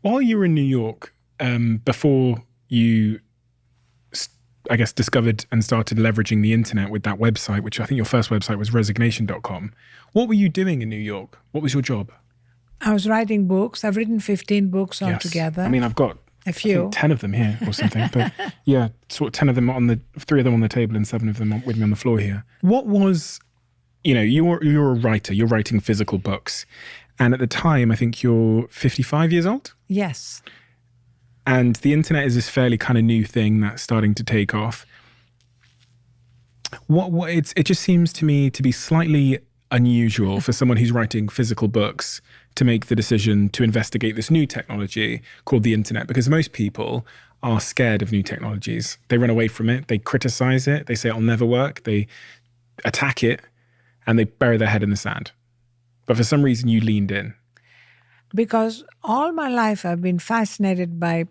While you were in New York, before you, I guess, discovered and started leveraging the internet with that website, which I think your first website was resignation.com, what were you doing in New York? What was your job? I was writing books. I've written 15 books altogether. I mean, I've got a few, 10 of them here or something, but yeah, sort of 10 of them 3 of them on the table and 7 of them with me on the floor here. What was, you're a writer, you're writing physical books. And at the time, I think you're 55 years old? Yes. And the internet is this fairly kind of new thing that's starting to take off. It just seems to me to be slightly unusual for someone who's writing physical books to make the decision to investigate this new technology called the internet, because most people are scared of new technologies. They run away from it, they criticize it, they say it'll never work, they attack it, and they bury their head in the sand. But for some reason you leaned in. Because all my life I've been fascinated by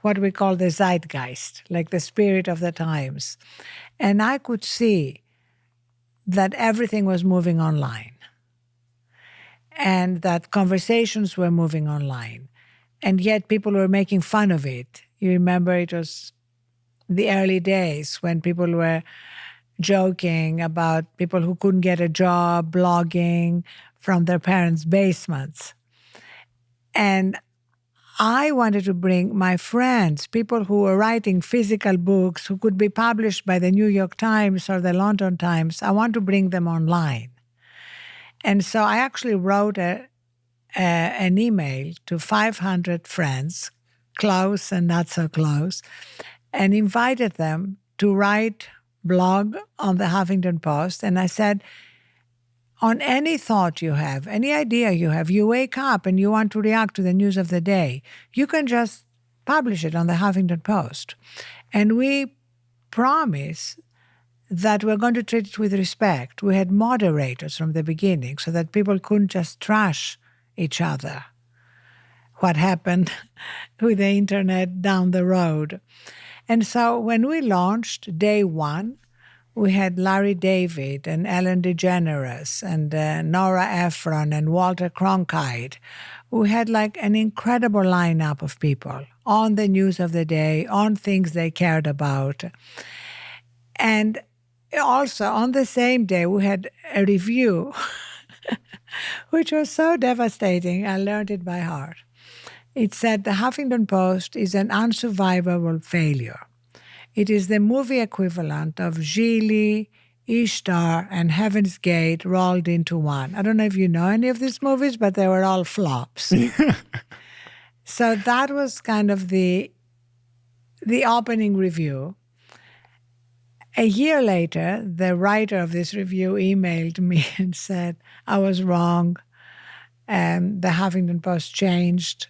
what we call the zeitgeist, like the spirit of the times. And I could see that everything was moving online and that conversations were moving online. And yet people were making fun of it. You remember it was the early days when people were joking about people who couldn't get a job blogging from their parents' basements. And I wanted to bring my friends, people who were writing physical books, who could be published by the New York Times or the London Times, I want to bring them online. And so I actually wrote an email to 500 friends, close and not so close, and invited them to write blog on the Huffington Post. And I said, on any thought you have, any idea you have, you wake up and you want to react to the news of the day, you can just publish it on the Huffington Post. And we promise that we're going to treat it with respect. We had moderators from the beginning so that people couldn't just trash each other. What happened with the internet down the road. And so when we launched day one, we had Larry David and Ellen DeGeneres and Nora Ephron and Walter Cronkite. We had like an incredible lineup of people on the news of the day, on things they cared about. And also on the same day, we had a review, which was so devastating. I learned it by heart. It said the Huffington Post is an unsurvivable failure. It is the movie equivalent of Gigli, Ishtar, and Heaven's Gate rolled into one. I don't know if you know any of these movies, but they were all flops. So that was kind of the opening review. A year later, the writer of this review emailed me and said, I was wrong. The Huffington Post changed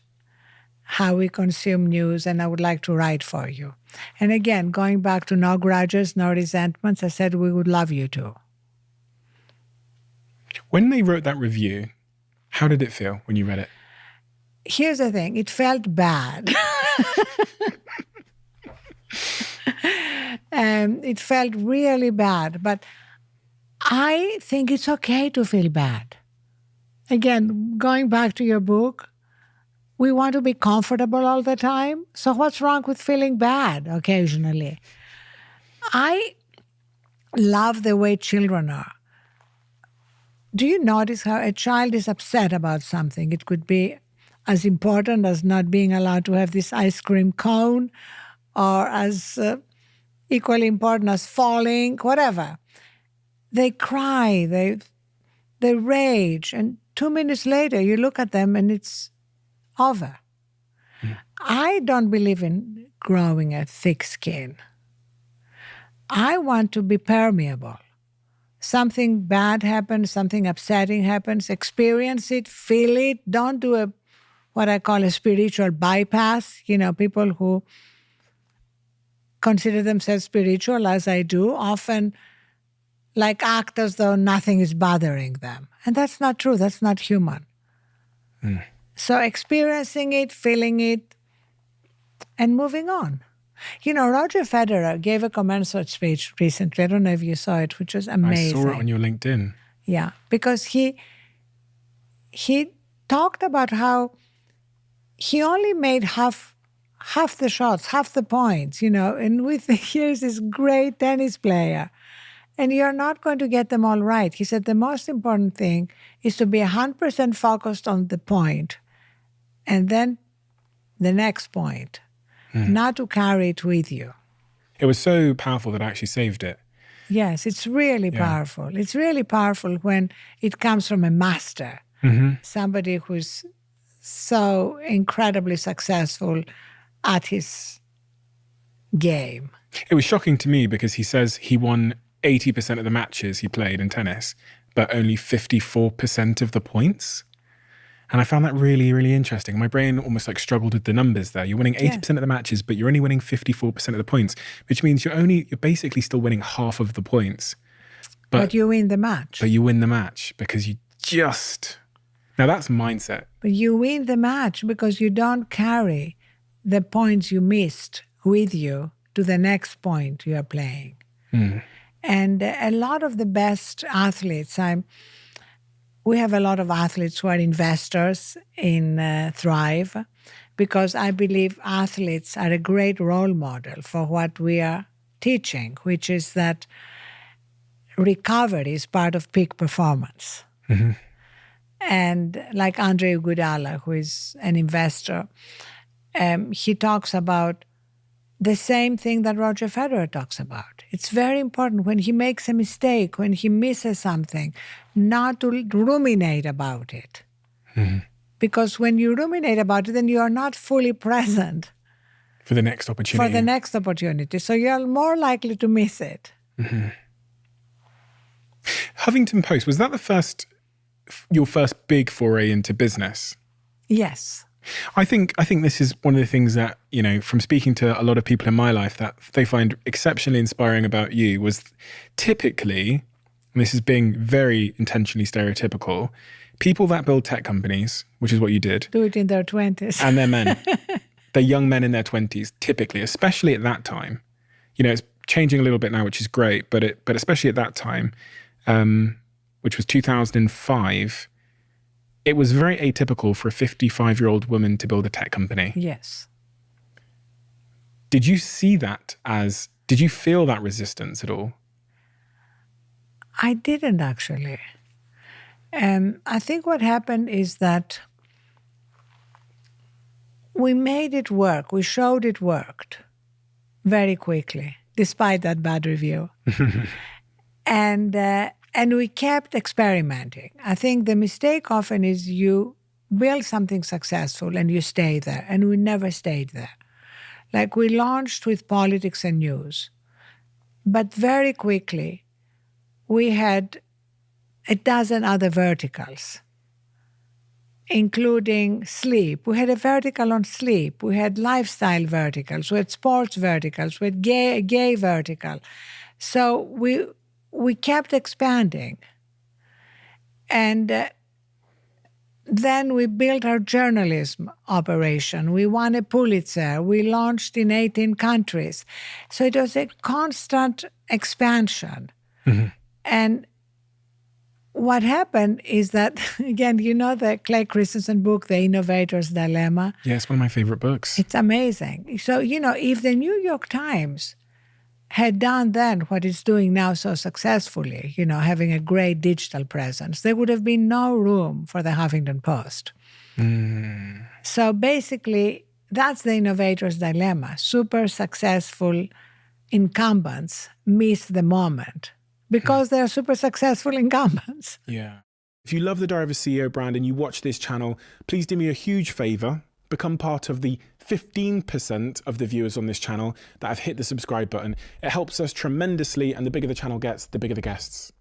how we consume news, and I would like to write for you. And again, going back to no grudges, no resentments, I said we would love you to. When they wrote that review, how did it feel when you read it? Here's the thing, it felt bad. It felt really bad, but I think it's okay to feel bad. Again, going back to your book, we want to be comfortable all the time. So what's wrong with feeling bad occasionally? I love the way children are. Do you notice how a child is upset about something? It could be as important as not being allowed to have this ice cream cone, or as equally important as falling, whatever. They cry, they rage, and 2 minutes later you look at them and it's over. I don't believe in growing a thick skin. I want to be permeable. Something bad happens, something upsetting happens, experience it, feel it. Don't do what I call a spiritual bypass. People who consider themselves spiritual, as I do, often like act as though nothing is bothering them. And that's not true. That's not human. So experiencing it, feeling it, and moving on. Roger Federer gave a commencement speech recently. I don't know if you saw it, which was amazing. I saw it on your LinkedIn. Yeah, because he talked about how he only made half the shots, half the points, and we think here's this great tennis player. And you're not going to get them all right. He said the most important thing is to be 100% focused on the point and then the next point, not to carry it with you. It was so powerful that I actually saved it. Yes, it's really powerful. It's really powerful when it comes from a master, somebody who's so incredibly successful at his game. It was shocking to me because he says he won 80% of the matches he played in tennis, but only 54% of the points. And I found that really, really interesting. My brain almost like struggled with the numbers there. You're winning 80% of the matches, but you're only winning 54% of the points, which means you're basically still winning half of the points. But you win the match. But you win the match because now that's mindset. But you win the match because you don't carry the points you missed with you to the next point you are playing. And a lot of the best athletes, we have a lot of athletes who are investors in Thrive, because I believe athletes are a great role model for what we are teaching, which is that recovery is part of peak performance. And like Andre Iguodala, who is an investor, he talks about the same thing that Roger Federer talks about. It's very important when he makes a mistake, when he misses something, not to ruminate about it. Because when you ruminate about it, then you are not fully present for the next opportunity. So you're more likely to miss it. Huffington Post, was that your first big foray into business? Yes. I think this is one of the things that, from speaking to a lot of people in my life that they find exceptionally inspiring about you was typically, and this is being very intentionally stereotypical, people that build tech companies, which is what you did. Do it in their 20s. And they're men. They're young men in their 20s, typically, especially at that time. It's changing a little bit now, which is great, but especially at that time, which was 2005, it was very atypical for a 55-year-old woman to build a tech company. Yes. Did you feel that resistance at all? I didn't actually. I think what happened is that we made it work. We showed it worked very quickly, despite that bad review. And we kept experimenting. I think the mistake often is you build something successful and you stay there, and we never stayed there. Like we launched with politics and news, but very quickly we had a dozen other verticals, including sleep. We had a vertical on sleep. We had lifestyle verticals. We had sports verticals. We had gay vertical. So we kept expanding. And then we built our journalism operation. We won a Pulitzer. We launched in 18 countries. So it was a constant expansion. And what happened is that, again, the Clay Christensen book, The Innovator's Dilemma? Yeah, it's one of my favorite books. It's amazing. So, if the New York Times had done then what it's doing now so successfully, having a great digital presence, there would have been no room for the Huffington Post. So basically, that's the innovator's dilemma. Super successful incumbents miss the moment because they're super successful incumbents. Yeah. If you love the Diary of a CEO brand and you watch this channel, please do me a huge favor. Become part of the 15% of the viewers on this channel that have hit the subscribe button. It helps us tremendously, and the bigger the channel gets, the bigger the guests.